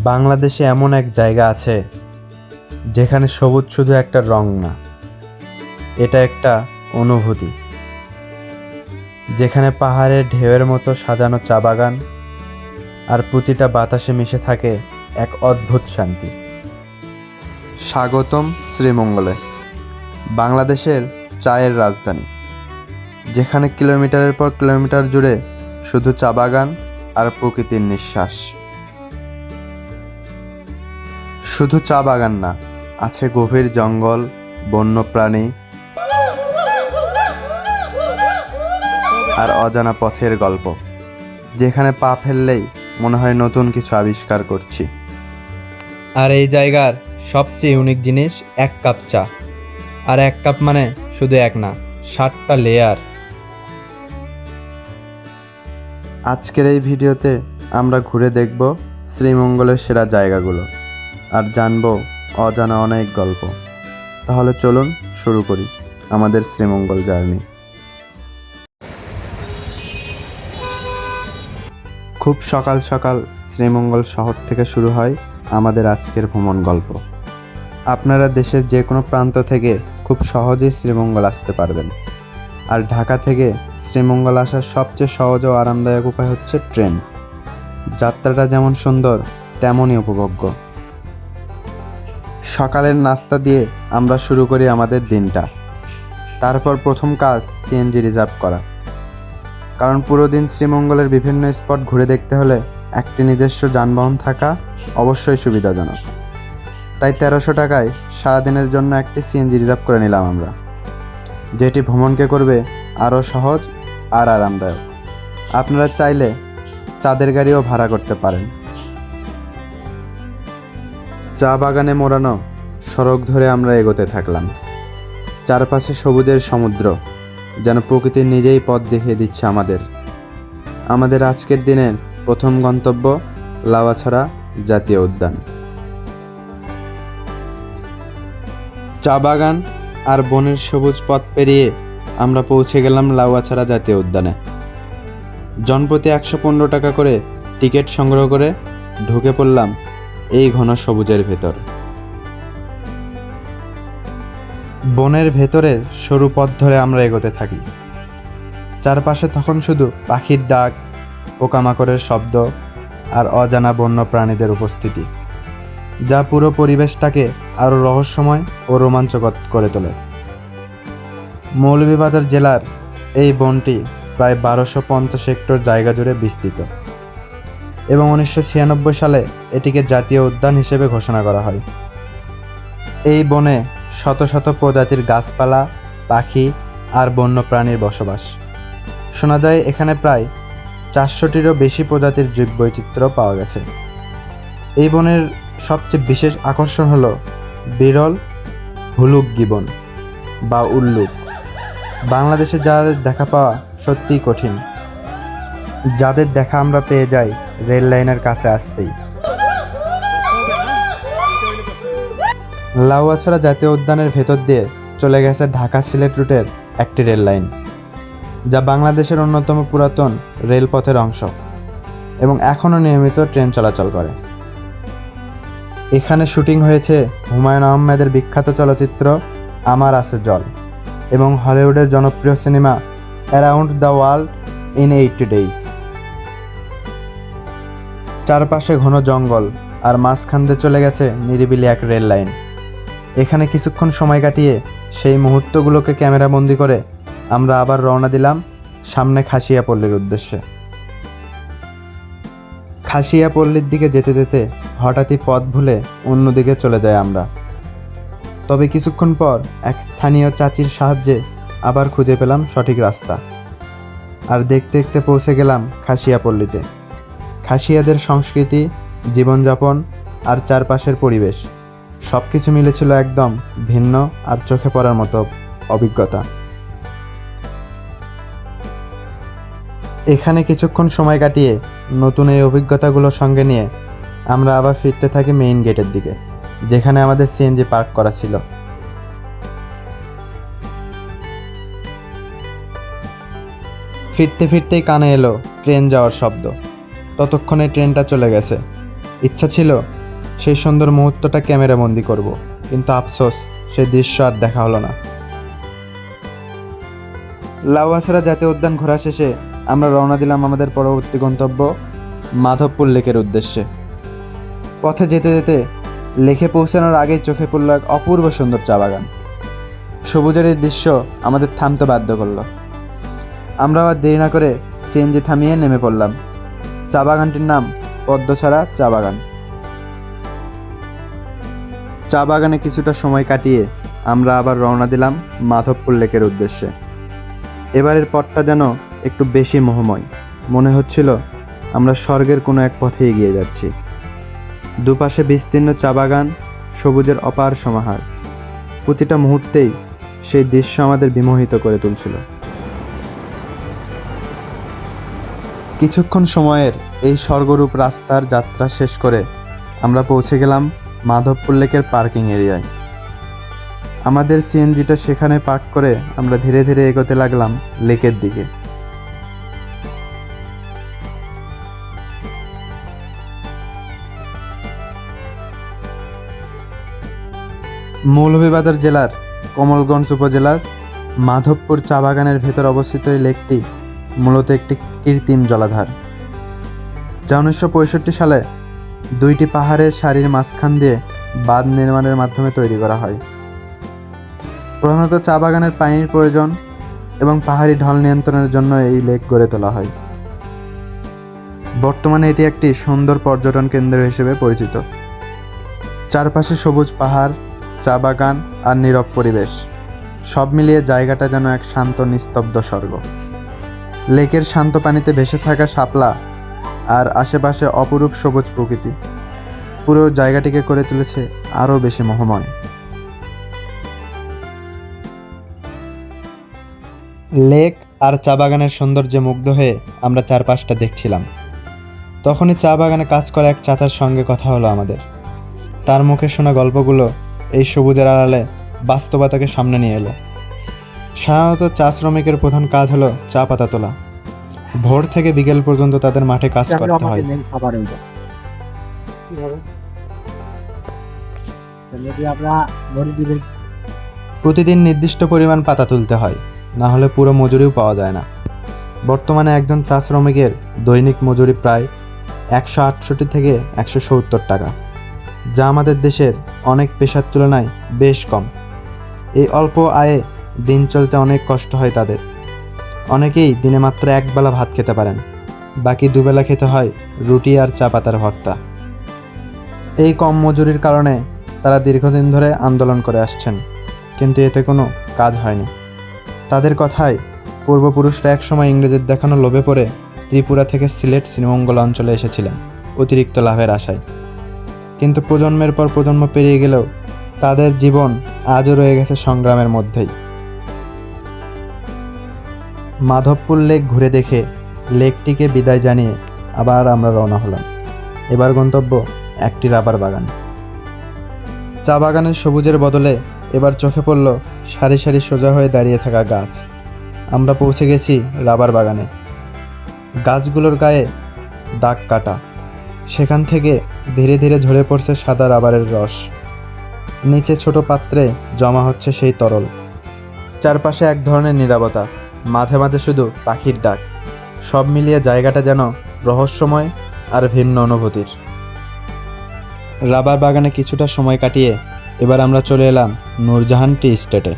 বাংলাদেশে এমন এক জায়গা আছে যেখানে সবুজ শুধু একটা রং না, এটা একটা অনুভূতি। যেখানে পাহাড়ের ঢেউয়ের মতো সাজানো চা বাগান আর প্রতিটা বাতাসে মিশে থাকে এক অদ্ভুত শান্তি। স্বাগতম শ্রীমঙ্গলে, বাংলাদেশের চায়ের রাজধানী, যেখানে কিলোমিটারের পর কিলোমিটার জুড়ে শুধু চা বাগান আর প্রকৃতির নিঃশ্বাস। শুধু চা বাগান না, আছে গভীর জঙ্গল, বন্য প্রাণী আর অজানা পথের গল্প, যেখানে পা ফেললেই মনে হয় নতুন কিছু আবিষ্কার করছি। আর এই জায়গার সবচেয়ে ইউনিক জিনিস এক কাপ চা, আর এক কাপ মানে শুধু এক না, 7টা লেয়ার। আজকের এই ভিডিওতে আমরা ঘুরে দেখব শ্রীমঙ্গলের সেরা জায়গাগুলো আর জানবো অজানা অনেক গল্প। তাহলে চলুন শুরু করি আমাদের শ্রীমঙ্গল জার্নি। খুব সকাল সকাল শ্রীমঙ্গল শহর থেকে শুরু হয় আমাদের আজকের ভ্রমণ গল্প। আপনারা দেশের যে কোনো প্রান্ত থেকে খুব সহজেই শ্রীমঙ্গল আসতে পারবেন। আর ঢাকা থেকে শ্রীমঙ্গল আসার সবচেয়ে সহজ ও আরামদায়ক উপায় হচ্ছে ট্রেন। যাত্রাটা যেমন সুন্দর তেমনই উপভোগ্য। সকালের নাস্তা দিয়ে আমরা শুরু করি আমাদের দিনটা। তারপর প্রথম কাজ সিএনজি রিজার্ভ করা, কারণ পুরো দিন শ্রীমঙ্গলের বিভিন্ন স্পট ঘুরে দেখতে হলে একটি নিজস্ব যানবাহন থাকা অবশ্যই সুবিধাজনক। তাই 1300 টাকায় সারাদিনের জন্য একটি সিএনজি রিজার্ভ করে নিলাম আমরা, যেটি ভ্রমণকে করবে আরও সহজ আর আরামদায়ক। আপনারা চাইলে চাঁদের গাড়িও ভাড়া করতে পারেন। চা বাগানে মোড়ানো সড়ক ধরে আমরা এগোতে থাকলাম। চারপাশে সবুজের সমুদ্র, যেন প্রকৃতি নিজেই পথ দেখিয়ে দিচ্ছে আমাদের আজকের দিনের প্রথম গন্তব্য লাউয়াছড়া জাতীয় উদ্যান। চা বাগান আর বনের সবুজ পথ পেরিয়ে আমরা পৌঁছে গেলাম লাউয়াছড়া জাতীয় উদ্যানে। জনপ্রতি 115 টাকা করে টিকিট সংগ্রহ করে ঢুকে পড়লাম এই ঘন সবুজের ভেতর। বনের ভেতরের সরু পথ ধরে আমরা এগোতে থাকি। চারপাশে তখন শুধু পাখির ডাক, পোকামাকড়ের শব্দ আর অজানা বন্য প্রাণীদের উপস্থিতি, যা পুরো পরিবেশটাকে আরও রহস্যময় ও রোমাঞ্চকর করে তোলে। মৌলভীবাজার জেলার এই বনটি প্রায় 1250 হেক্টর জায়গা জুড়ে বিস্তৃত এবং 1996 সালে এটিকে জাতীয় উদ্যান হিসেবে ঘোষণা করা হয়। এই বনে শত শত প্রজাতির গাছপালা, পাখি আর বন্য প্রাণীর বসবাস। শোনা যায় এখানে প্রায় 400টিরও বেশি প্রজাতির জীববৈচিত্র্য পাওয়া গেছে। এই বনের সবচেয়ে বিশেষ আকর্ষণ হলো বিরল হুলুক গিবন বা উল্লুক। বাংলাদেশে যাদের দেখা পাওয়া সত্যিই কঠিন, যাদের দেখা আমরা পেয়ে যাই রেল লাইনের কাছে আসতেই। লাউয়াছড়া জাতীয় উদ্যানের ভেতর দিয়ে চলে গেছে ঢাকা সিলেট রুটের একটি রেল লাইন, যা বাংলাদেশের অন্যতম পুরাতন রেলপথের অংশ এবং এখনও নিয়মিত ট্রেন চলাচল করে। এখানে শুটিং হয়েছে হুমায়ুন আহমেদের বিখ্যাত চলচ্চিত্র আমার আছে জল এবং হলিউডের জনপ্রিয় cinema around the world in 80 days. চারপাশে ঘন জঙ্গল আর মাঝখান দিয়ে চলে গেছে নিরিবিলি এক রেল লাইন। এখানে কিছুক্ষণ সময় কাটিয়ে সেই মুহূর্তগুলোকে ক্যামেরাবন্দি করে আমরা আবার রওনা দিলাম সামনে খাসিয়াপল্লীর উদ্দেশ্যে। খাসিয়াপল্লীর দিকে যেতে যেতে হঠাৎই পথ ভুলে অন্যদিকে চলে যাই আমরা। তবে কিছুক্ষণ পর এক স্থানীয় চাচির সাহায্যে আবার খুঁজে পেলাম সঠিক রাস্তা, আর দেখতে দেখতে পৌঁছে গেলাম খাসিয়াপল্লীতে। খাসিয়াদের সংস্কৃতি, জীবনযাপন আর চারপাশের পরিবেশ সব কিছু মিলেছিল একদম ভিন্ন আর চোখে পড়ার মতো অভিজ্ঞতা। এখানে কিছুক্ষণ সময় কাটিয়ে নতুন এই অভিজ্ঞতাগুলো সঙ্গে নিয়ে আমরা আবার ফিরতে থাকি মেইন গেটের দিকে, যেখানে আমাদের সিএনজি পার্ক করা ছিল। ফিরতে ফিরতেই কানে এলো ট্রেন যাওয়ার শব্দ। ততক্ষণে ট্রেনটা চলে গেছে ইচ্ছা ছিল সেই সুন্দর মুহূর্তটা ক্যামেরা বন্দি করব, কিন্তু আফসোস সেই দৃশ্য আর দেখা হলো না। লাউয়াছড়া জাতীয় উদ্যান ঘোরা শেষে আমরা রওনা দিলাম আমাদের পরবর্তী গন্তব্য মাধবপুর লেকের উদ্দেশ্যে। পথে যেতে যেতে লেকে পৌঁছানোর আগেই চোখে পড়ল এক অপূর্ব সুন্দর চা বাগান। সবুজের এই দৃশ্য আমাদের থামতে বাধ্য করলো। আমরা আবার দেরি না করে সিএনজি থামিয়ে নেমে পড়লাম। চা বাগানটির নাম পদ্মছড়া চা বাগান। চা বাগানে কিছুটা সময় কাটিয়ে আমরা আবার রওনা দিলাম মাধবপুর লেকের উদ্দেশ্যে। এবারের পথটা যেন একটু বেশি মোহময়, মনে হচ্ছিল আমরা স্বর্গের কোনো এক পথে এগিয়ে যাচ্ছি। দুপাশে বিস্তীর্ণ চা বাগান, সবুজের অপার সমাহার। প্রতিটা মুহূর্তেই সেই দৃশ্য আমাদের বিমোহিত করে তুলছিল। কিছুক্ষণ সময়ের এই স্বর্গরূপ রাস্তার যাত্রা শেষ করে আমরা পৌঁছে গেলাম মাধবপুর লেকের পার্কিং এরিয়ায়। আমাদের সিএনজিটা সেখানে পার্ক করে আমরা ধীরে ধীরে এগোতে লাগলাম লেকের দিকে। মৌলভীবাজার জেলার কমলগঞ্জ উপজেলার মাধবপুর চা বাগানের ভেতর অবস্থিত এই লেকটি মূলত একটি কৃত্রিম জলাধার, যা 1965 সালে দুইটি পাহাড়ের সারির মাঝখান দিয়ে বাঁধ নির্মাণের মাধ্যমে তৈরি করা হয়। প্রধানত চা বাগানের পানির প্রয়োজন এবং পাহাড়ি ঢল নিয়ন্ত্রণের জন্য এই লেক গড়ে তোলা হয়। বর্তমানে এটি একটি সুন্দর পর্যটন কেন্দ্র হিসেবে পরিচিত। চারপাশে সবুজ পাহাড়, চা বাগান আর নীরব পরিবেশ, সব মিলিয়ে জায়গাটা যেন এক শান্ত নিস্তব্ধ স্বর্গ। লেকের শান্ত পানিতে ভেসে থাকা শাপলা আর আশেপাশে অপরূপ সবুজ প্রকৃতি পুরো জায়গাটিকে করে তুলেছে আরও বেশি মোহময়। লেক আর চা বাগানের সৌন্দর্যে মুগ্ধ হয়ে আমরা চারপাশটা দেখছিলাম। তখনই চা বাগানে কাজ করা এক চাচার সঙ্গে কথা হলো আমাদের। তার মুখে শোনা গল্পগুলো এই সবুজের আড়ালে বাস্তবতাকে সামনে নিয়ে এলো। সাধারণত চা শ্রমিকের প্রধান কাজ হলো চা পাতা তোলা। ভোর থেকে বিকেল পর্যন্ত তাদের মাঠে কাজ করতে হয়। প্রতিদিন নির্দিষ্ট পরিমাণ পাতা তুলতে হয়, না হলে পুরো মজুরিও পাওয়া যায় না। বর্তমানে একজন চা শ্রমিকের দৈনিক মজুরি প্রায় 168 থেকে 170 টাকা, যা আমাদের দেশের অনেক পেশার তুলনায় বেশ কম। এই অল্প আয়ে দিন চলতে অনেক কষ্ট হয় তাদের। অনেকেই দিনে মাত্র একবেলা ভাত খেতে পারেন, বাকি দুবেলা খেতে হয় রুটি আর চা পাতার ভর্তা। এই কম মজুরির কারণে তারা দীর্ঘদিন ধরে আন্দোলন করে আসছেন, কিন্তু এতে কোনো কাজ হয়নি। তাদের কথায় পূর্বপুরুষরা একসময় ইংরেজের দেখানো লোভে পড়ে ত্রিপুরা থেকে সিলেট শ্রীমঙ্গল অঞ্চলে এসেছিলেন অতিরিক্ত লাভের আশায়, কিন্তু প্রজন্মের পর প্রজন্ম পেরিয়ে গেলেও তাদের জীবন আজও রয়ে গেছে সংগ্রামের মধ্যেই। মাধবপুর লেক ঘুরে দেখে লেকটিকে বিদায় জানিয়ে আবার আমরা রওনা হলাম। এবার গন্তব্য একটি রাবার বাগান। চা বাগানের সবুজের বদলে এবার চোখে পড়ল সারি সারি সোজা হয়ে দাঁড়িয়ে থাকা গাছ। আমরা পৌঁছে গেছি রাবার বাগানে। গাছগুলোর গায়ে দাগ কাটা, সেখান থেকে ধীরে ধীরে ঝরে পড়ছে সাদা রাবারের রস। নিচে ছোট পাত্রে জমা হচ্ছে সেই তরল। চারপাশে এক ধরনের নীরবতা, মাঝে মাঝে শুধু পাখির ডাক। সব মিলিয়ে জায়গাটা যেন রহস্যময় আর ভিন্ন অনুভূতির। রাবার বাগানে কিছুটা সময় কাটিয়ে এবার আমরা চলে এলাম নূরজাহান টি এস্টেটে।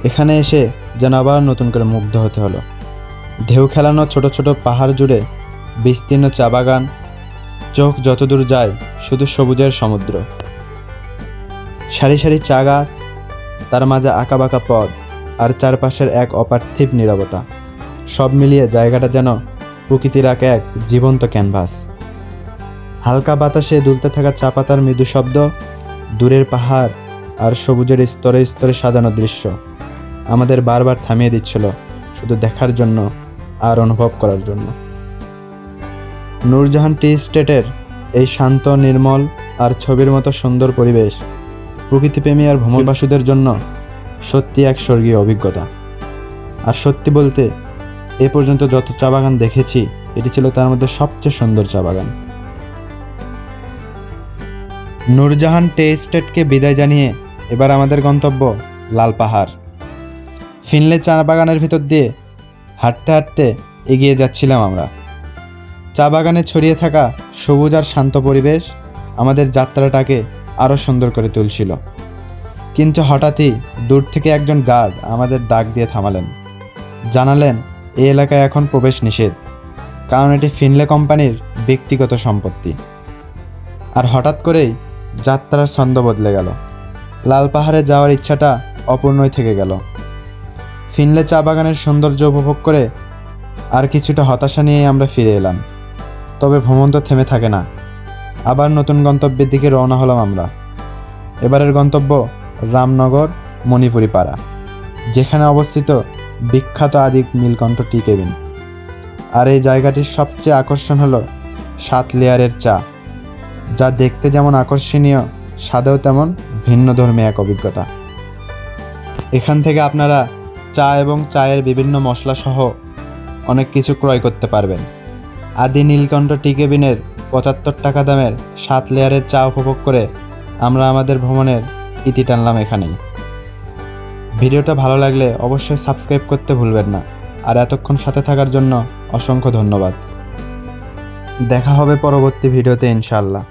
এখানে এসে যেন আবার নতুন করে মুগ্ধ হতে হলো। ঢেউ খেলানো ছোট ছোট পাহাড় জুড়ে বিস্তীর্ণ চা বাগান, চোখ যতদূর যায় শুধু সবুজের সমুদ্র। সারি সারি চা গাছ, তার মাঝে আঁকাবাঁকা পথ আর চারপাশের এক অপার্থিব নীরবতা, সব মিলিয়ে জায়গাটা যেন প্রকৃতির এক জীবন্ত ক্যানভাস। হালকা বাতাসে দুলতে থাকা চা পাতার মৃদু শব্দ, দূরের পাহাড় আর সবুজের স্তরে স্তরে সাজানো দৃশ্য আমাদের বারবার থামিয়ে দিচ্ছিল, শুধু দেখার জন্য আর অনুভব করার জন্য। নূরজাহান টি এস্টেটের এই শান্ত, নির্মল আর ছবির মতো সুন্দর পরিবেশ প্রকৃতিপ্রেমী আর ভ্রমণবাসীদের জন্য সত্যি এক স্বর্গীয় অভিজ্ঞতা। আর সত্যি বলতে, এ পর্যন্ত যত চা বাগান দেখেছি, এটি ছিল তার মধ্যে সবচেয়ে সুন্দর চা বাগান। নূরজাহান টি এস্টেটকে বিদায় জানিয়ে এবার আমাদের গন্তব্য লাল পাহাড়। ফিনলে চা বাগানের ভিতর দিয়ে হাঁটতে হাঁটতে এগিয়ে যাচ্ছিলাম আমরা। চা বাগানে ছড়িয়ে থাকা সবুজ আর শান্ত পরিবেশ আমাদের যাত্রাটাকে আরও সুন্দর করে তুলছিল। কিন্তু হঠাৎই দূর থেকে একজন গার্ড আমাদের ডাক দিয়ে থামালেন। জানালেন এই এলাকায় এখন প্রবেশ নিষেধ, কারণ এটি ফিনলে কোম্পানির ব্যক্তিগত সম্পত্তি। আর হঠাৎ করেই যাত্রার ছন্দ বদলে গেল। লাল পাহাড়ে যাওয়ার ইচ্ছাটা অপূর্ণই থেকে গেল। ফিনলে চা বাগানের সৌন্দর্য উপভোগ করে আর কিছুটা হতাশা নিয়েই আমরা ফিরে এলাম। তবে ভ্রমণ তো থেমে থাকে না। আবার নতুন গন্তব্যের দিকে রওনা হলাম আমরা। এবারের গন্তব্য রামনগর মণিপুরি পাড়া, যেখানে অবস্থিত বিখ্যাত আদি নীলকণ্ঠ টি কেবিন। আর এই জায়গাটির সবচেয়ে আকর্ষণ হলো 7 লেয়ারের চা, যা দেখতে যেমন আকর্ষণীয়, স্বাদেও তেমন ভিন্নধর্মী এক অভিজ্ঞতা। এখান থেকে আপনারা চা এবং চায়ের বিভিন্ন মশলা সহ অনেক কিছু ক্রয় করতে পারবেন। আদি নীলকণ্ঠ টি কেবিনের 75 টাকা দামের 7 লেয়ারের চা উপভোগ করে আমরা আমাদের ভ্রমণের ইতি টানলাম এখানেই। ভিডিওটা ভালো লাগলে অবশ্যই সাবস্ক্রাইব করতে ভুলবেন না। আর এতক্ষণ সাথে থাকার জন্য অসংখ্য ধন্যবাদ। দেখা হবে পরবর্তী ভিডিওতে ইনশাআল্লাহ।